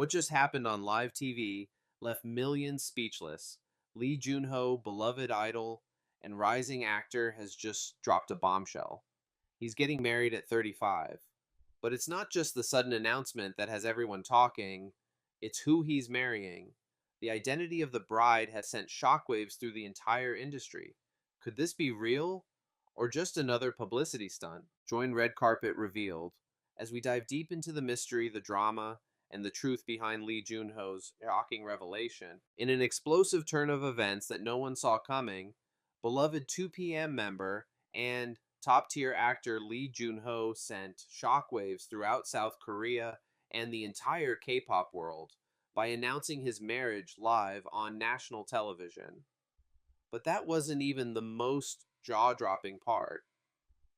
What just happened on live TV left millions speechless. Lee Junho, beloved idol and rising actor, has just dropped a bombshell. He's getting married at 35. But it's not just the sudden announcement that has everyone talking, it's who he's marrying. The identity of the bride has sent shockwaves through the entire industry. Could this be real? Or just another publicity stunt? Join Red Carpet Revealed as we dive deep into the mystery, the drama, and the truth behind Lee Junho's shocking revelation. In an explosive turn of events that no one saw coming, beloved 2PM member and top-tier actor Lee Junho sent shockwaves throughout South Korea and the entire K-pop world by announcing his marriage live on national television. But that wasn't even the most jaw-dropping part.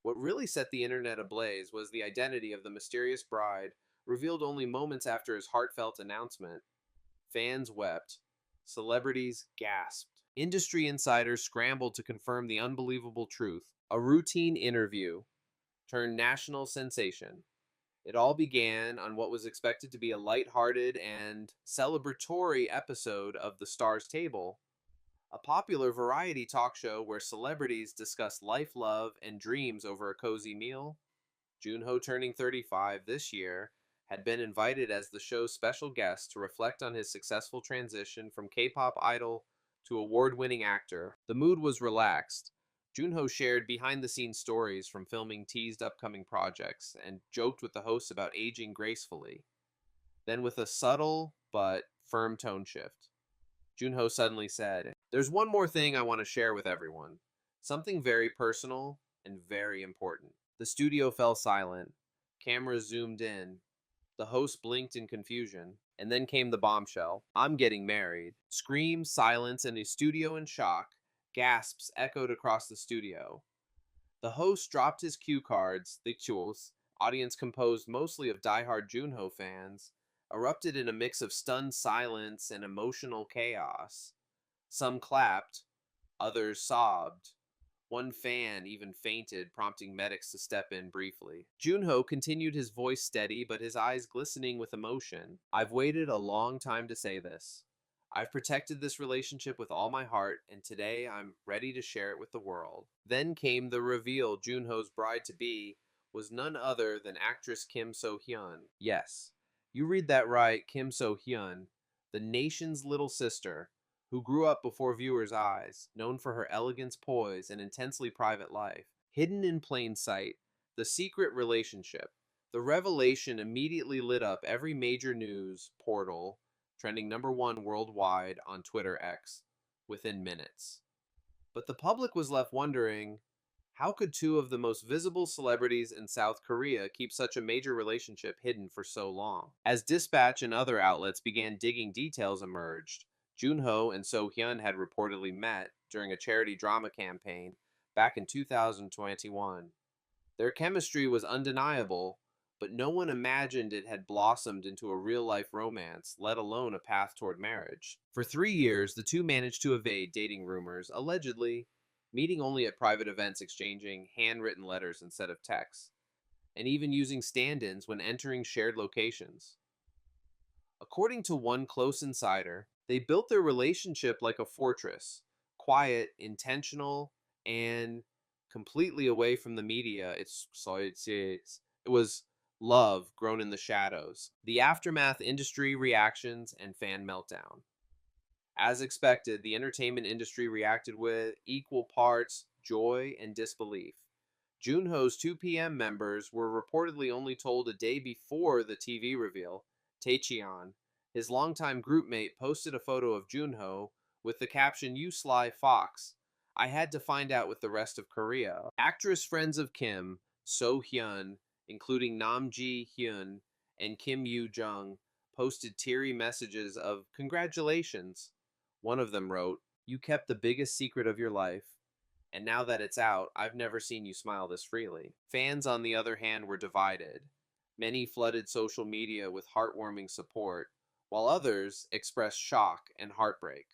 What really set the internet ablaze was the identity of the mysterious bride, revealed only moments after his heartfelt announcement. Fans wept. Celebrities gasped. Industry insiders scrambled to confirm the unbelievable truth. A routine interview turned national sensation. It all began on what was expected to be a lighthearted and celebratory episode of The Star's Table, a popular variety talk show where celebrities discuss life, love, and dreams over a cozy meal. Junho, turning 35 this year, had been invited as the show's special guest to reflect on his successful transition from K-pop idol to award-winning actor. The mood was relaxed. Junho shared behind-the-scenes stories from filming teased upcoming projects and joked with the hosts about aging gracefully. Then, with a subtle but firm tone shift, Junho suddenly said, "There's one more thing I want to share with everyone. Something very personal and very important." The studio fell silent. Cameras zoomed in. The host blinked in confusion. And then came the bombshell. "I'm getting married." Screams, silence, and a studio in shock. Gasps echoed across the studio. The host dropped his cue cards, the chuos, audience composed mostly of diehard Junho fans, erupted in a mix of stunned silence and emotional chaos. Some clapped, others sobbed. One fan even fainted, prompting medics to step in briefly. Junho continued, his voice steady but his eyes glistening with emotion. "I've waited a long time to say this. I've protected this relationship with all my heart, and today I'm ready to share it with the world." Then came the reveal. Junho's bride-to-be was none other than actress Kim So-hyun. Yes, you read that right, Kim So-hyun, the nation's little sister, who grew up before viewers' eyes, known for her elegance, poise, and intensely private life. Hidden in plain sight, the secret relationship. The revelation immediately lit up every major news portal, trending #1 worldwide on Twitter X within minutes. But the public was left wondering, how could two of the most visible celebrities in South Korea keep such a major relationship hidden for so long? As Dispatch and other outlets began digging, details emerged. Junho and So-hyun had reportedly met during a charity drama campaign back in 2021. Their chemistry was undeniable, but no one imagined it had blossomed into a real-life romance, let alone a path toward marriage. For 3 years, the two managed to evade dating rumors, allegedly meeting only at private events, exchanging handwritten letters instead of texts, and even using stand-ins when entering shared locations. According to one close insider, they built their relationship like a fortress, quiet, intentional, and completely away from the media. It was love grown in the shadows. The aftermath, industry reactions, and fan meltdown. As expected, the entertainment industry reacted with equal parts joy and disbelief. Junho's 2PM members were reportedly only told a day before the TV reveal. Taecheon, his longtime groupmate, posted a photo of Junho with the caption, "You sly fox. I had to find out with the rest of Korea." Actress friends of Kim, So-hyun, including Nam Ji-hyun and Kim Yoo-jung, posted teary messages of congratulations. One of them wrote, "You kept the biggest secret of your life, and now that it's out, I've never seen you smile this freely." Fans, on the other hand, were divided. Many flooded social media with heartwarming support, while others expressed shock and heartbreak.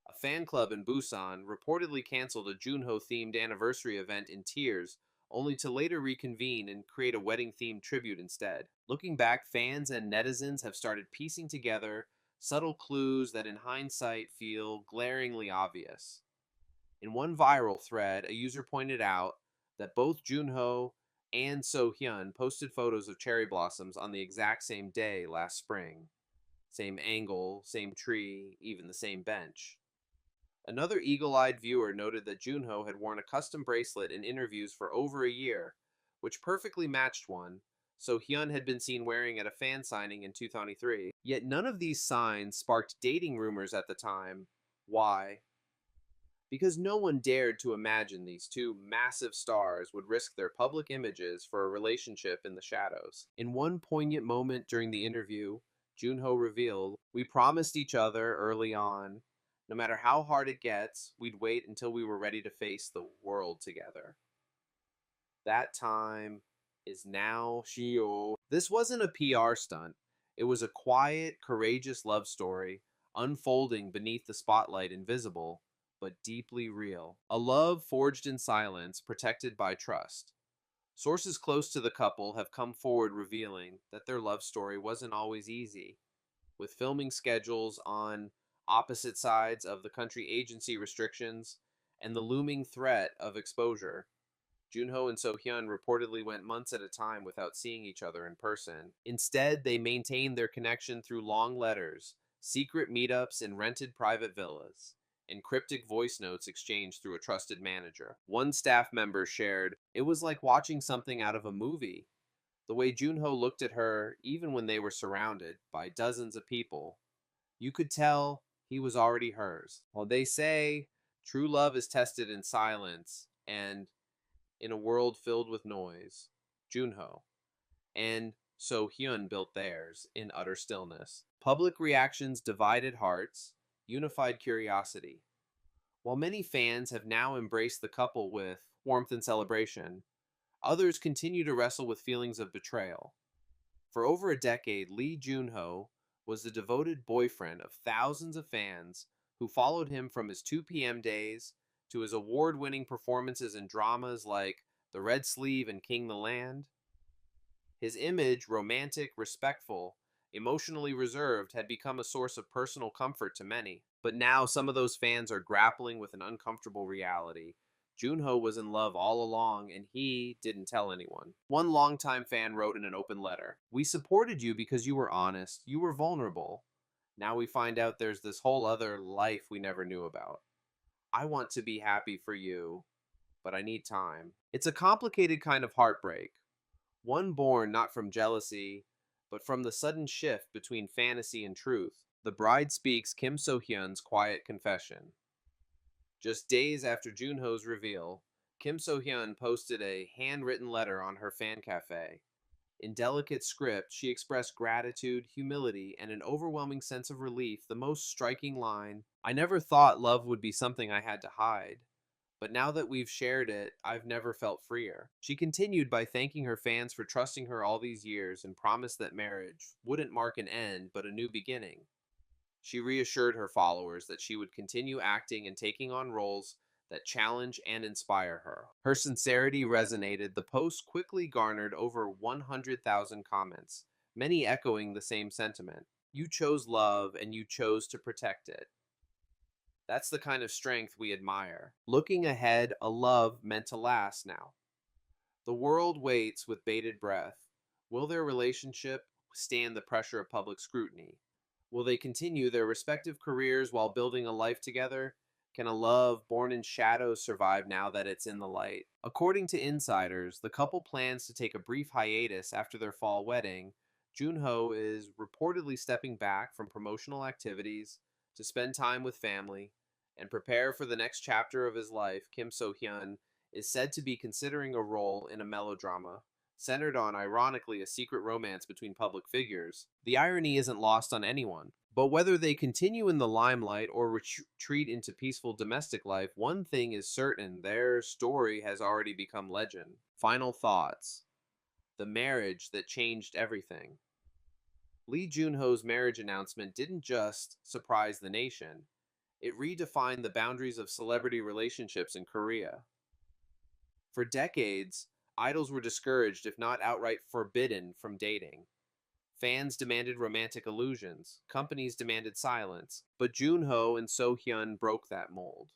A fan club in Busan reportedly canceled a Junho-themed anniversary event in tears, only to later reconvene and create a wedding-themed tribute instead. Looking back, fans and netizens have started piecing together subtle clues that in hindsight feel glaringly obvious. In one viral thread, a user pointed out that both Junho and So-hyun posted photos of cherry blossoms on the exact same day last spring. Same angle, same tree, even the same bench. Another eagle-eyed viewer noted that Junho had worn a custom bracelet in interviews for over a year, which perfectly matched one So-hyun had been seen wearing at a fan signing in 2023. Yet none of these signs sparked dating rumors at the time. Why? Because no one dared to imagine these two massive stars would risk their public images for a relationship in the shadows. In one poignant moment during the interview, Junho revealed, "We promised each other early on, no matter how hard it gets, we'd wait until we were ready to face the world together. That time is now, Shio." This wasn't a PR stunt. It was a quiet, courageous love story unfolding beneath the spotlight, invisible but deeply real. A love forged in silence, protected by trust. Sources close to the couple have come forward revealing that their love story wasn't always easy, with filming schedules on opposite sides of the country agency restrictions and the looming threat of exposure. Junho and So-hyun reportedly went months at a time without seeing each other in person. Instead, they maintained their connection through long letters, secret meetups in rented private villas, and cryptic voice notes exchanged through a trusted manager. One staff member shared, "It was like watching something out of a movie. The way Junho looked at her, even when they were surrounded by dozens of people, you could tell he was already hers." Well, they say true love is tested in silence, and in a world filled with noise, Junho and So-hyun built theirs in utter stillness. Public reactions divided hearts, unified curiosity. While many fans have now embraced the couple with warmth and celebration, others continue to wrestle with feelings of betrayal. For over a decade, Lee Junho was the devoted boyfriend of thousands of fans who followed him from his 2 p.m. days to his award-winning performances in dramas like The Red Sleeve and King the Land. His image, romantic, respectful, emotionally reserved, had become a source of personal comfort to many. But now some of those fans are grappling with an uncomfortable reality. Junho was in love all along, and he didn't tell anyone. One longtime fan wrote in an open letter, "We supported you because you were honest, you were vulnerable. Now we find out there's this whole other life we never knew about. I want to be happy for you, but I need time." It's a complicated kind of heartbreak, one born not from jealousy, but from the sudden shift between fantasy and truth. The bride speaks Kim So-hyun's quiet confession. Just days after Junho's reveal, Kim So-hyun posted a handwritten letter on her fan cafe. In delicate script, she expressed gratitude, humility, and an overwhelming sense of relief. The most striking line, "I never thought love would be something I had to hide. But now that we've shared it, I've never felt freer." She continued by thanking her fans for trusting her all these years and promised that marriage wouldn't mark an end, but a new beginning. She reassured her followers that she would continue acting and taking on roles that challenge and inspire her. Her sincerity resonated. The post quickly garnered over 100,000 comments, many echoing the same sentiment. You chose love and you chose to protect it. That's the kind of strength we admire. Looking ahead, a love meant to last now. The world waits with bated breath. Will their relationship stand the pressure of public scrutiny? Will they continue their respective careers while building a life together? Can a love born in shadows survive now that it's in the light? According to insiders, the couple plans to take a brief hiatus after their fall wedding. Junho is reportedly stepping back from promotional activities to spend time with family and prepare for the next chapter of his life. Kim So-hyun is said to be considering a role in a melodrama centered on, ironically, a secret romance between public figures. The irony isn't lost on anyone. But whether they continue in the limelight or retreat into peaceful domestic life, one thing is certain: their story has already become legend. Final thoughts. The marriage that changed everything. Lee Junho's marriage announcement didn't just surprise the nation, it redefined the boundaries of celebrity relationships in Korea. For decades, Idols were discouraged, if not outright forbidden, from dating. Fans demanded romantic illusions. Companies demanded silence. But Junho and Sohyun broke that mold.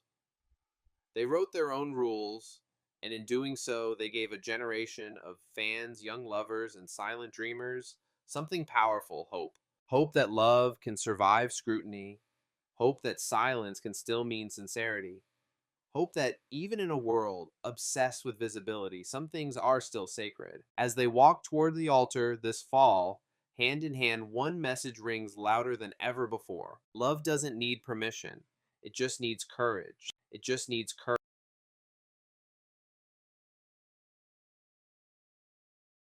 They wrote their own rules, and in doing so, they gave a generation of fans, young lovers, and silent dreamers something powerful: hope. Hope that love can survive scrutiny. Hope that silence can still mean sincerity. Hope that even in a world obsessed with visibility, some things are still sacred. As they walk toward the altar this fall, hand in hand, one message rings louder than ever before. Love doesn't need permission. It just needs courage. It just needs courage.